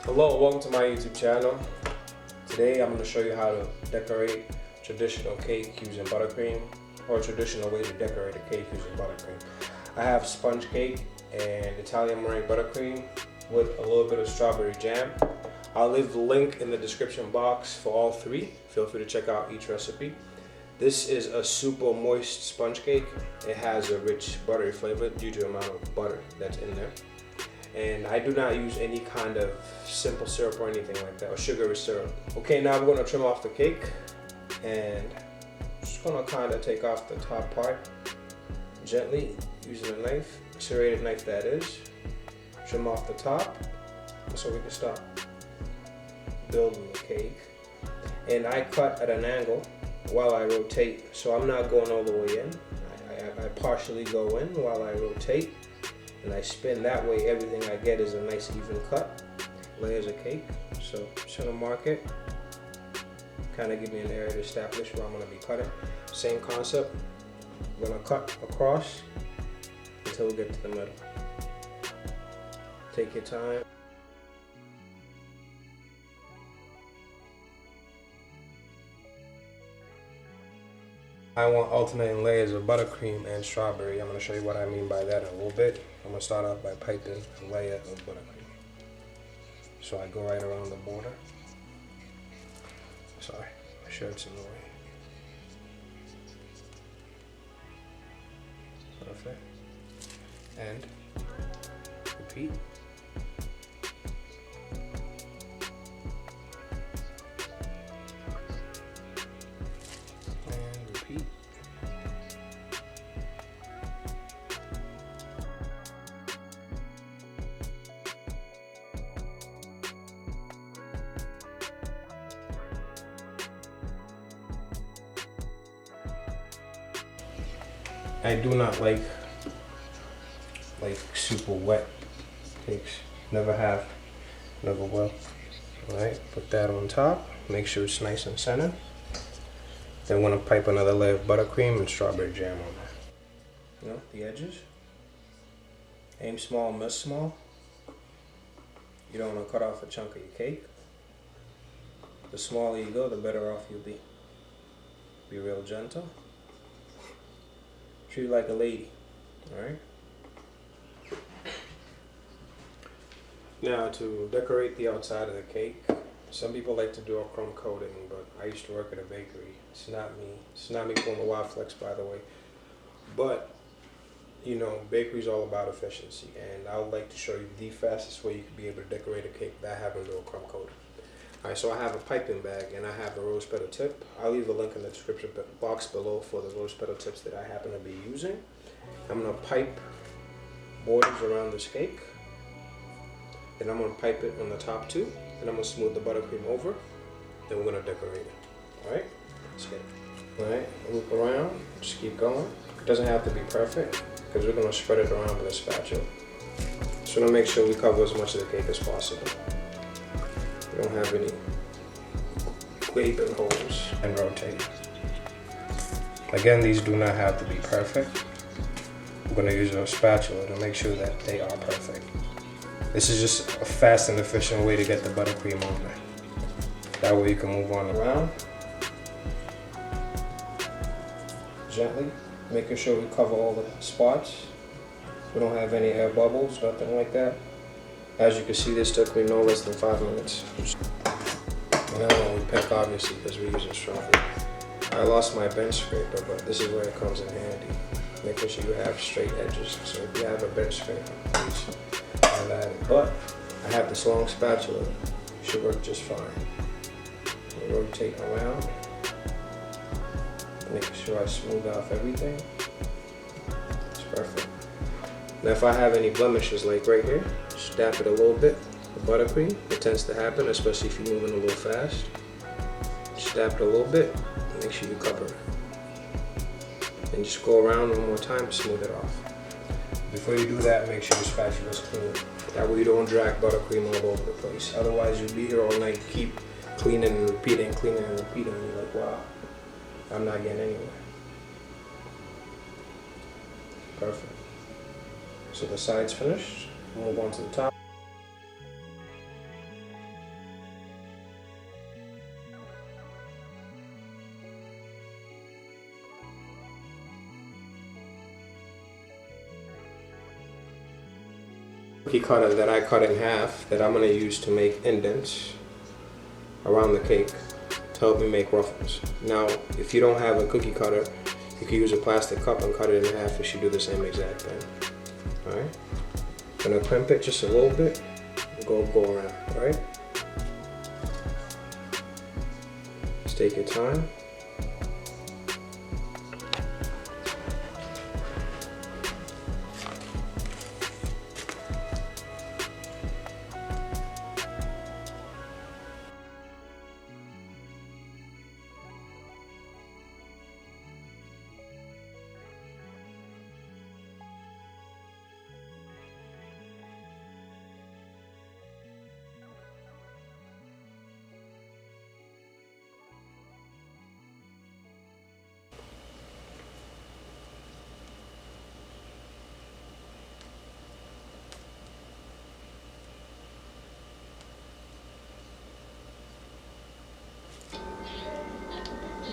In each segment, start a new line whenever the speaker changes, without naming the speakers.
Hello, welcome to my YouTube channel. Today I'm going to show you how to decorate traditional cake using buttercream, or a traditional way to decorate a cake using buttercream. I have sponge cake and Italian meringue buttercream with a little bit of strawberry jam. I'll leave the link in the description box for all three. Feel free to check out each recipe. This is a super moist sponge cake. It has a rich buttery flavor due to the amount of butter that's in there. And I do not use any kind of simple syrup or anything like that, or sugary syrup. Okay, now I'm going to trim off the cake, and just going to kind of take off the top part gently using a knife, a serrated knife that is. Trim off the top so we can start building the cake. And I cut at an angle while I rotate, so I'm not going all the way in. I partially go in while I rotate. And I spin that way. Everything I get is a nice even cut, layers of cake. So just gonna mark it, kind of give me an area to establish where I'm gonna be cutting. Same concept. I'm gonna cut across until we get to the middle. Take your time. I want alternating layers of buttercream and strawberry. I'm going to show you what I mean by that in a little bit. I'm going to start off by piping a layer of buttercream. So I go right around the border. Sorry, my shirt's in the way. Perfect. And repeat. I do not like super wet cakes. Never have, never will. Alright, put that on top. Make sure it's nice and centered. Then we're gonna pipe another layer of buttercream and strawberry jam on that. You know, the edges. Aim small, miss small. You don't want to cut off a chunk of your cake. The smaller you go, the better off you'll be. Be real gentle. Treat it like a lady, alright? Now to decorate the outside of the cake, some people like to do a crumb coating, but I used to work at a bakery. It's not me. It's not me pulling the wild flex, by the way. But, you know, bakery's all about efficiency, and I would like to show you the fastest way you could be able to decorate a cake without having to do a crumb coating. Alright, so I have a piping bag and I have a rose petal tip. I'll leave a link in the description box below for the rose petal tips that I happen to be using. I'm going to pipe borders around this cake. Then I'm going to pipe it on the top too. Then I'm going to smooth the buttercream over. Then we're going to decorate it. Alright, let's get it. Alright, loop around, just keep going. It doesn't have to be perfect because we're going to spread it around with a spatula. So we're going to make sure we cover as much of the cake as possible. We don't have any gaping holes, and rotate. Again, these do not have to be perfect. We're going to use a spatula to make sure that they are perfect. This is just a fast and efficient way to get the buttercream on there. That way you can move on around gently, making sure we cover all the spots. We don't have any air bubbles, nothing like that. As you can see, this took me no less than 5 minutes. And I don't want pink, obviously, because we're using strawberry. I lost my bench scraper, but this is where it comes in handy. Making sure you have straight edges. So if you have a bench scraper, please have at it. But I have this long spatula. It should work just fine. I rotate around, making sure I smooth off everything. It's perfect. Now if I have any blemishes, like right here, just dab it a little bit with buttercream. It tends to happen, especially if you're moving a little fast. Just dab it a little bit and make sure you cover it. And just go around one more time to smooth it off. Before you do that, make sure your spatula is clean. That way you don't drag buttercream all over the place. Otherwise you'll be here all night, keep cleaning and repeating, cleaning and repeating, and you're like, wow, I'm not getting anywhere. Perfect. So the side's finished. Move on to the top. cookie cutter that I cut in half that I'm going to use to make indents around the cake to help me make ruffles. Now, if you don't have a cookie cutter, you can use a plastic cup and cut it in half. It should do the same exact thing. Alright? I'm going to crimp it just a little bit and go around. Alright? Just take your time.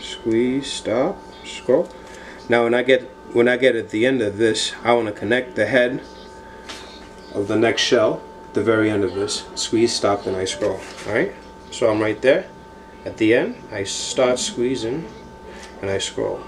Squeeze, stop, scroll. Now when I get at the end of this, I want to connect the head of the next shell at the very end of this. Squeeze, stop, and I scroll. Alright? So I'm right there. At the end, I start squeezing and I scroll.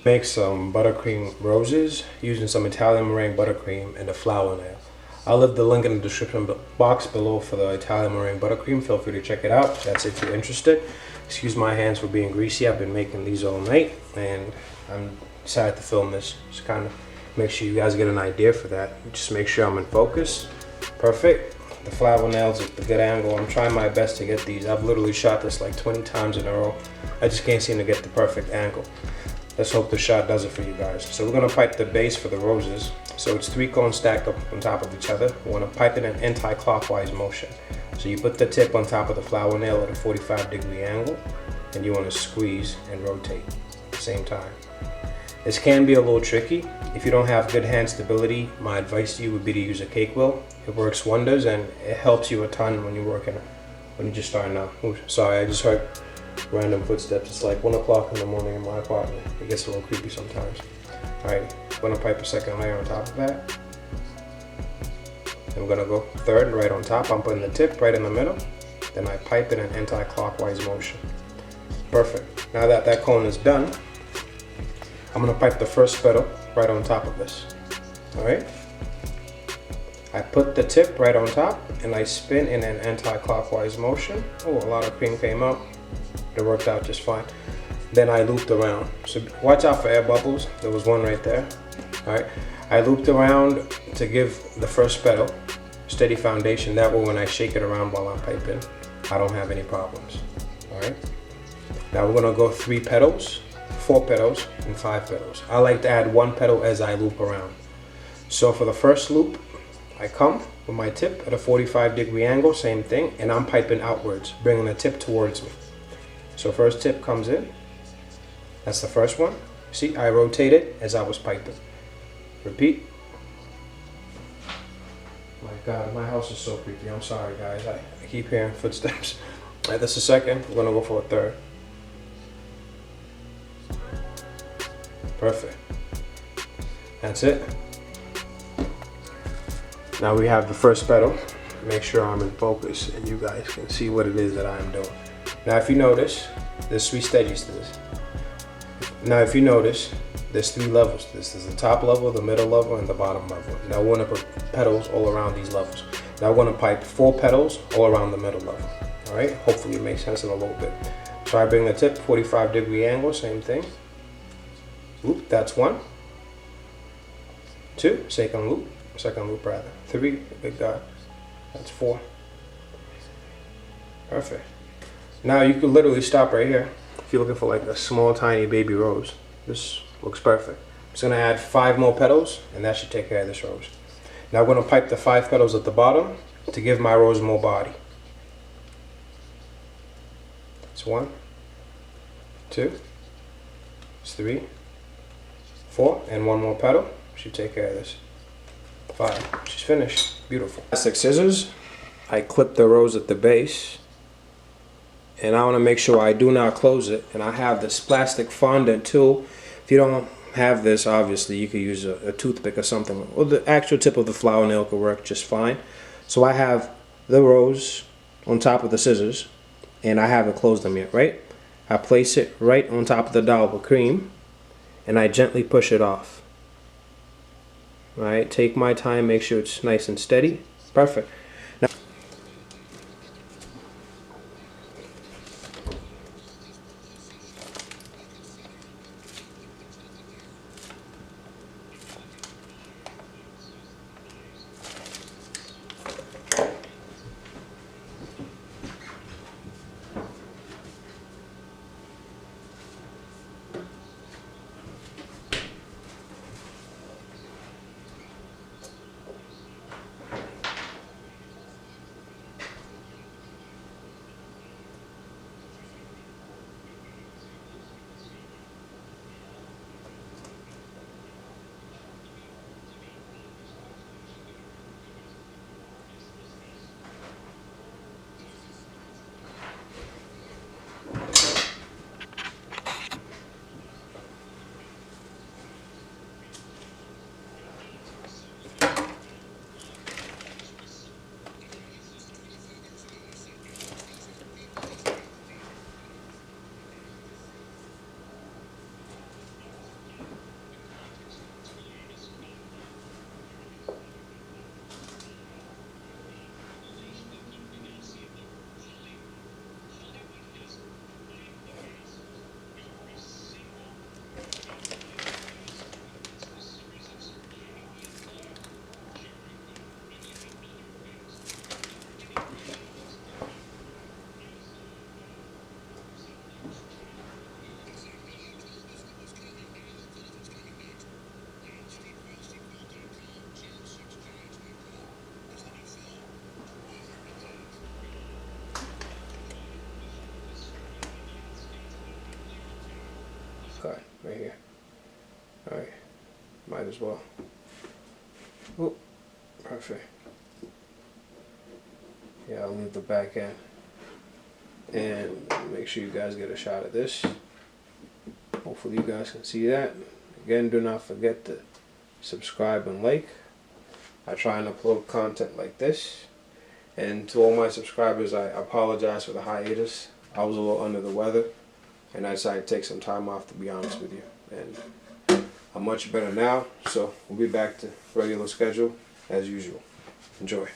Make some buttercream roses using some Italian meringue buttercream and a flour nail. I'll leave the link in the description box below for the Italian meringue buttercream. Feel free to check it out. That's if you're interested. Excuse my hands for being greasy. I've been making these all night and I'm decided to film this. Just kind of make sure you guys get an idea for that. Just make sure I'm in focus. Perfect. The flour nails at the good angle. I'm trying my best to get these. I've literally shot this like 20 times in a row. I just can't seem to get the perfect angle. Let's hope the shot does it for you guys. So we're gonna pipe the base for the roses. So it's 3 cones stacked up on top of each other. We wanna pipe it in anti-clockwise motion. So you put the tip on top of the flour nail at a 45-degree angle, and you wanna squeeze and rotate at the same time. This can be a little tricky. If you don't have good hand stability, my advice to you would be to use a cake wheel. It works wonders and it helps you a ton when you're working, when you're just starting out. Ooh, sorry, I just heard random footsteps. It's like 1 o'clock in the morning in my apartment. It gets a little creepy sometimes. Alright, I'm gonna pipe a second layer on top of that. I'm gonna go third right on top. I'm putting the tip right in the middle. Then I pipe in an anti-clockwise motion. Perfect. Now that that cone is done, I'm gonna pipe the first petal right on top of this. Alright? I put the tip right on top and I spin in an anti-clockwise motion. Oh, a lot of cream came out. It worked out just fine. Then I looped around. So watch out for air bubbles. There was one right there. Alright. I looped around to give the first petal steady foundation. That way when I shake it around while I'm piping, I don't have any problems. Alright. Now we're gonna go 3 petals, 4 petals, and 5 petals. I like to add 1 petal as I loop around. So for the first loop, I come with my tip at a 45-degree angle, same thing, and I'm piping outwards, bringing the tip towards me. So first tip comes in, that's the first one. See, I rotated as I was piping. Repeat. My God, my house is so creepy. I'm sorry guys, I keep hearing footsteps. All right, that's the second. We're gonna go for a third. Perfect. That's it. Now we have the first petal. Make sure I'm in focus and you guys can see what it is that I'm doing. Now if you notice, there's 3 stages to this. Now if you notice, there's 3 levels to this. There's the top level, the middle level, and the bottom level. Now we're gonna put petals all around these levels. Now we're gonna pipe 4 petals all around the middle level. All right, hopefully it makes sense in a little bit. So I bring the tip 45-degree angle, same thing. Loop, that's 1. 2, second loop rather. 3, big dot, that's 4. Perfect. Now you can literally stop right here. If you're looking for like a small tiny baby rose, this looks perfect. I'm just gonna add 5 more petals and that should take care of this rose. Now I'm gonna pipe the 5 petals at the bottom to give my rose more body. It's 1, 2, it's 3, 4, and 1 more petal. Should take care of this. 5, she's finished, beautiful. Plastic scissors, I clip the rose at the base. And I want to make sure I do not close it. And I have this plastic fondant tool. If you don't have this, obviously you could use a toothpick or something, or the actual tip of the flower nail could work just fine. So I have the rose on top of the scissors, and I haven't closed them yet, right? I place it right on top of the dollop of cream, and I gently push it off. All right, take my time, make sure it's nice and steady. Perfect. Now, okay, right here. All right, might as well. Oh, perfect. Yeah, I'll leave the back end. And make sure you guys get a shot of this. Hopefully you guys can see that. Again, do not forget to subscribe and like. I try and upload content like this. And to all my subscribers, I apologize for the hiatus. I was a little under the weather, and I decided to take some time off, to be honest with you. And I'm much better now, so we'll be back to regular schedule as usual. Enjoy.